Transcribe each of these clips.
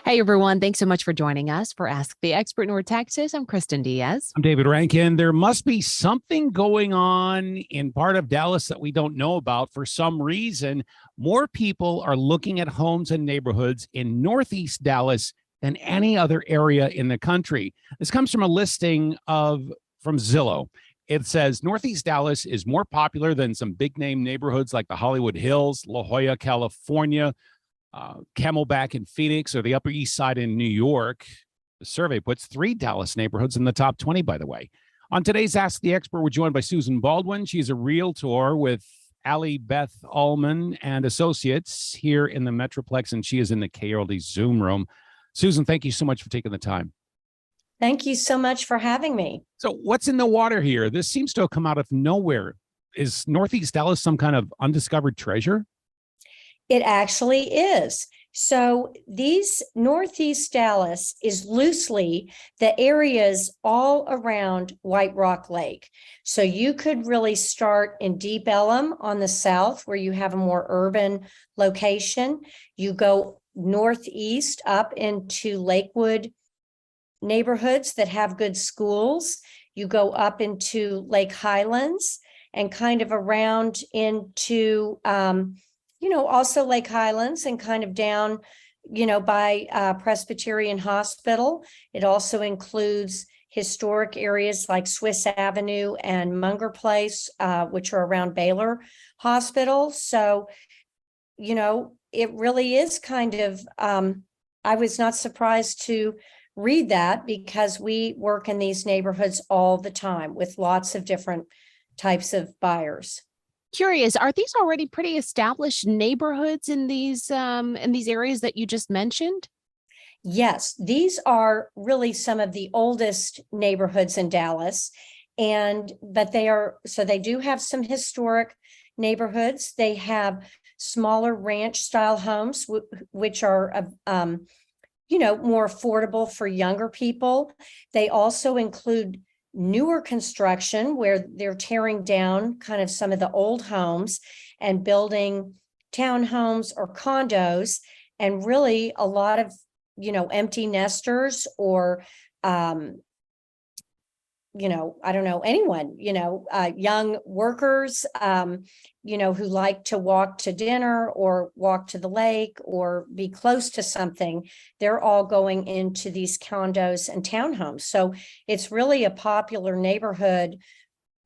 Hey everyone, thanks so much for joining us for Ask the Expert in North Texas. I'm Kristen Diaz. I'm David Rankin. There must be something going on in part of Dallas that we don't know about. For some reason, more people are looking at homes and neighborhoods in Northeast Dallas than any other area in the country. This comes from a listing from Zillow. It says Northeast Dallas is more popular than some big name neighborhoods like the Hollywood Hills, La Jolla, California, Camelback in Phoenix, or the Upper East Side in New York. The survey puts 3 Dallas neighborhoods in the top 20, by the way. On today's Ask the Expert, we're joined by Susan Baldwin. She's a realtor with Allie, Beth, Allman, and Associates here in the Metroplex, and she is in the KRLD Zoom room. Susan, thank you so much for taking the time. Thank you so much for having me. So what's in the water here? This seems to have come out of nowhere. Is Northeast Dallas some kind of undiscovered treasure? It actually is. So these Northeast Dallas is loosely the areas all around White Rock Lake. So you could really start in Deep Ellum on the south, where you have a more urban location. You go northeast up into Lakewood neighborhoods that have good schools. You go up into Lake Highlands and kind of around into also Lake Highlands and kind of down, by Presbyterian Hospital. It also includes historic areas like Swiss Avenue and Munger Place, which are around Baylor Hospital. So, it really is kind of, I was not surprised to read that because we work in these neighborhoods all the time with lots of different types of buyers. Curious, are these already pretty established neighborhoods in these areas that you just mentioned? Yes, these are really some of the oldest neighborhoods in Dallas, but they do have some historic neighborhoods. They have smaller ranch style homes, which are more affordable for younger people. They also include newer construction where they're tearing down kind of some of the old homes and building townhomes or condos, and really a lot of empty nesters or I don't know, anyone, young workers, who like to walk to dinner or walk to the lake or be close to something. They're all going into these condos and townhomes. So it's really a popular neighborhood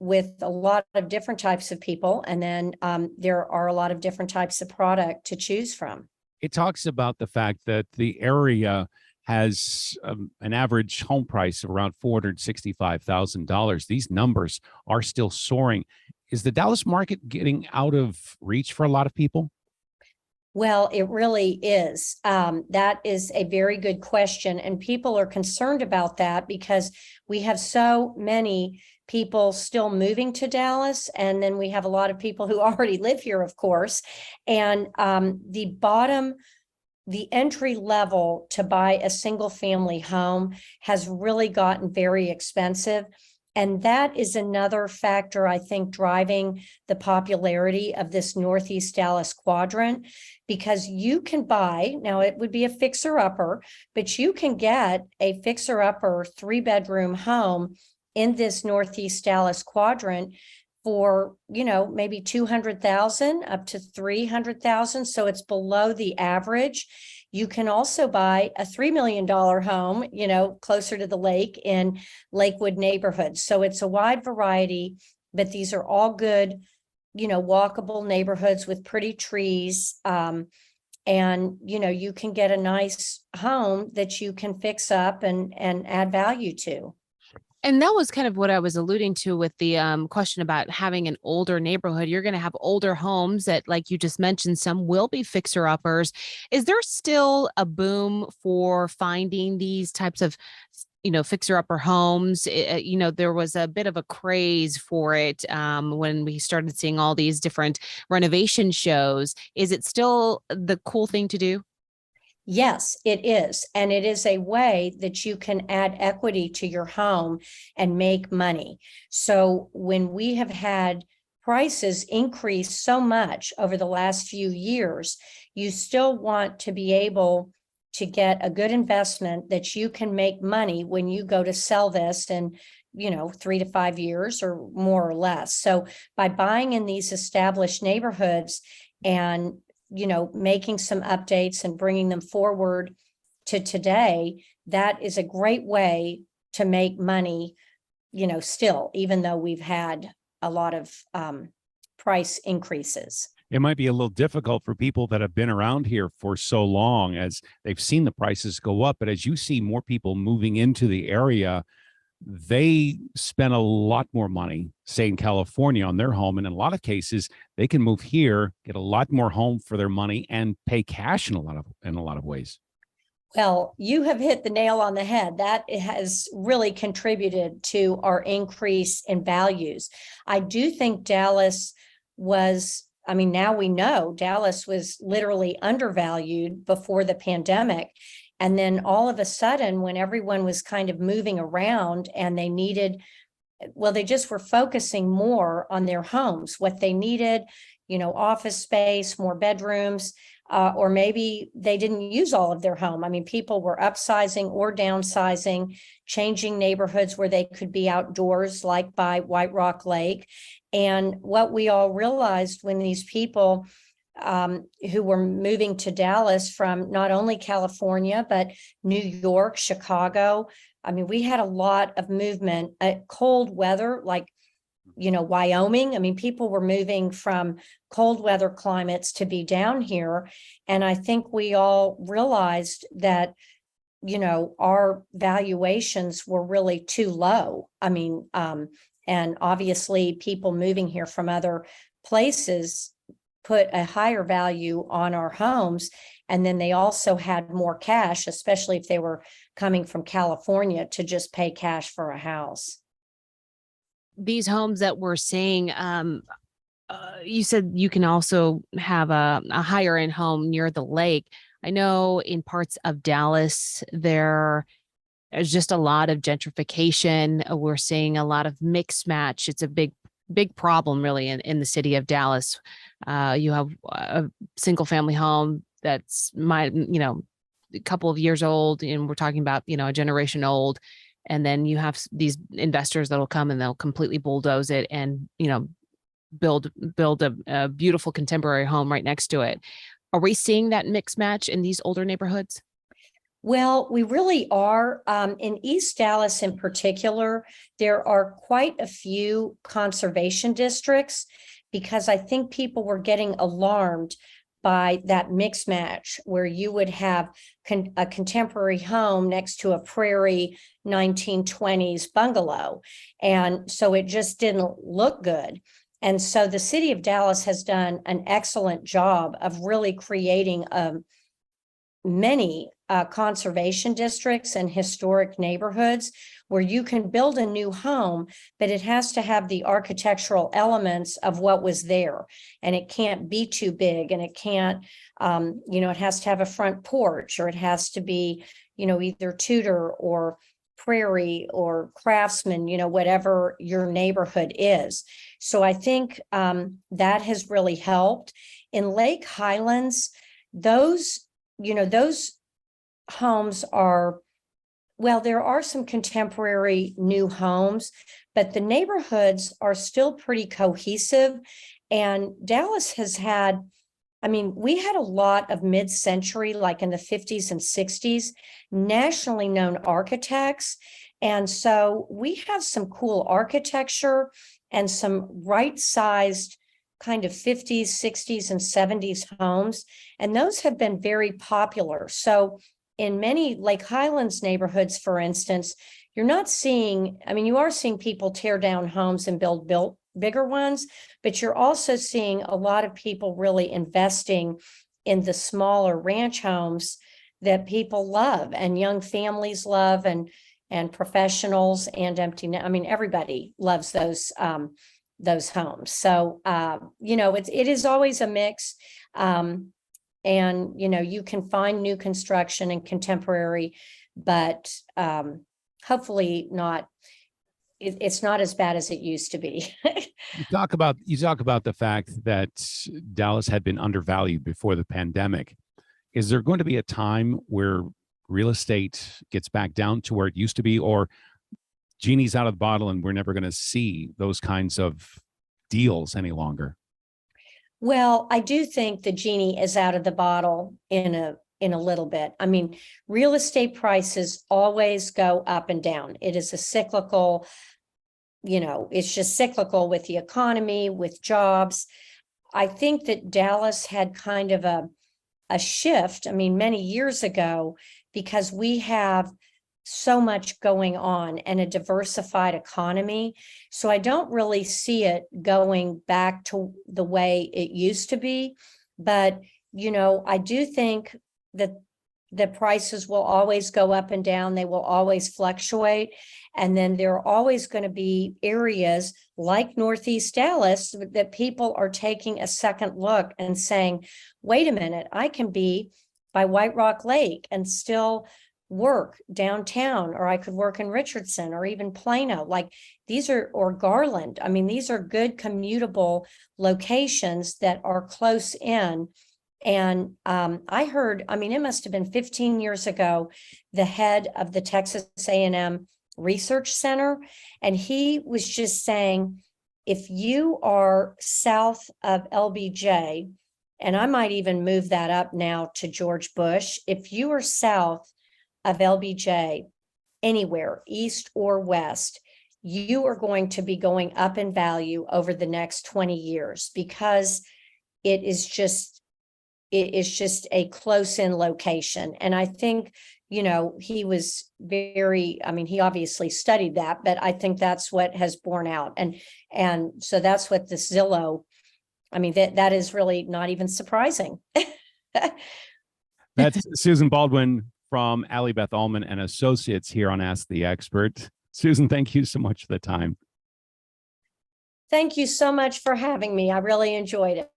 with a lot of different types of people. And then there are a lot of different types of product to choose from. It talks about the fact that the area has an average home price of around $465,000. These numbers are still soaring. Is the Dallas market getting out of reach for a lot of people? Well, it really is. That is a very good question. And people are concerned about that because we have so many people still moving to Dallas. And then we have a lot of people who already live here, of course. And the entry level to buy a single family home has really gotten very expensive. And that is another factor, I think, driving the popularity of this Northeast Dallas quadrant, because you can buy, now it would be a fixer-upper, but you can get a fixer-upper 3-bedroom home in this Northeast Dallas quadrant for, maybe 200,000 up to 300,000. So it's below the average. You can also buy a $3 million home, closer to the lake in Lakewood neighborhoods. So it's a wide variety, but these are all good, walkable neighborhoods with pretty trees. And, you can get a nice home that you can fix up and add value to. And that was kind of what I was alluding to with the question about having an older neighborhood. You're going to have older homes that, like you just mentioned, some will be fixer-uppers. Is there still a boom for finding these types of, fixer-upper homes? There was a bit of a craze for it when we started seeing all these different renovation shows. Is it still the cool thing to do? Yes, it is. And it is a way that you can add equity to your home and make money. So when we have had prices increase so much over the last few years, you still want to be able to get a good investment that you can make money when you go to sell this in, 3 to 5 years or more or less. So by buying in these established neighborhoods and, making some updates and bringing them forward to today, that is a great way to make money, still, even though we've had a lot of price increases. It might be a little difficult for people that have been around here for so long as they've seen the prices go up. But as you see more people moving into the area, they spend a lot more money, say in California, on their home. And in a lot of cases, they can move here, get a lot more home for their money, and pay cash in a lot of ways. Well, you have hit the nail on the head. That has really contributed to our increase in values. I do think Dallas was, now we know Dallas was literally undervalued before the pandemic. And then all of a sudden, when everyone was kind of moving around and they needed, they just were focusing more on their homes, what they needed, office space, more bedrooms. Or maybe they didn't use all of their home. People were upsizing or downsizing, changing neighborhoods where they could be outdoors, like by White Rock Lake. And what we all realized when these people who were moving to Dallas from not only California, but New York, Chicago, we had a lot of movement at cold weather, like Wyoming. People were moving from cold weather climates to be down here. And I think we all realized that, our valuations were really too low. And obviously people moving here from other places put a higher value on our homes. And then they also had more cash, especially if they were coming from California, to just pay cash for a house. These homes that we're seeing, you said you can also have a higher end home near the lake. I know in parts of Dallas, there's just a lot of gentrification. We're seeing a lot of mixed match. It's a big problem really in the city of Dallas. You have a single family home that's a couple of years old, and we're talking about, a generation old. And then you have these investors that'll come and they'll completely bulldoze it and, build a beautiful contemporary home right next to it. Are we seeing that mix match in these older neighborhoods? Well, we really are. In East Dallas in particular, there are quite a few conservation districts because I think people were getting alarmed by that mix match where you would have a contemporary home next to a prairie 1920s bungalow. And so it just didn't look good. And so the city of Dallas has done an excellent job of really creating many conservation districts and historic neighborhoods where you can build a new home, but it has to have the architectural elements of what was there. And it can't be too big, and it can't, it has to have a front porch, or it has to be, either Tudor or Prairie or Craftsman, whatever your neighborhood is. So I think that has really helped. In Lake Highlands, those homes are, there are some contemporary new homes, but the neighborhoods are still pretty cohesive. And Dallas has had, we had a lot of mid-century, like in the 50s and 60s, nationally known architects. And so we have some cool architecture and some right-sized kind of 50s, 60s, and 70s homes. And those have been very popular. So in many Lake Highlands neighborhoods, for instance, you're not seeing, you are seeing people tear down homes and build bigger ones, but you're also seeing a lot of people really investing in the smaller ranch homes that people love and young families love, and professionals and empty. Everybody loves those homes. So, it is always a mix. And, you can find new construction and contemporary, but hopefully not. It's not as bad as it used to be. You talk about the fact that Dallas had been undervalued before the pandemic. is there going to be a time where real estate gets back down to where it used to be, or genie's out of the bottle and we're never going to see those kinds of deals any longer? Well, I do think the genie is out of the bottle in a little bit. I mean, real estate prices always go up and down. It is a cyclical, it's just cyclical with the economy, with jobs. I think that Dallas had kind of a shift, I mean, many years ago, because we have so much going on and a diversified economy. So I don't really see it going back to the way it used to be. But, I do think that the prices will always go up and down. They will always fluctuate. And then there are always going to be areas like Northeast Dallas that people are taking a second look and saying, wait a minute, I can be by White Rock Lake and still work downtown, or I could work in Richardson or even Plano. Like or Garland. I mean, these are good commutable locations that are close in. And I heard, I mean, it must have been 15 years ago, the head of the Texas A&M Research Center, and he was just saying, if you are south of LBJ, and I might even move that up now to George Bush, if you are south of LBJ, anywhere, east or west, you are going to be going up in value over the next 20 years because it is just a close-in location. And I think, he was he obviously studied that, but I think that's what has borne out. And so that's what the Zillow, I mean, that is really not even surprising. That's Susan Baldwin from Allie, Beth, Allman and Associates here on Ask the Expert. Susan, thank you so much for the time. Thank you so much for having me. I really enjoyed it.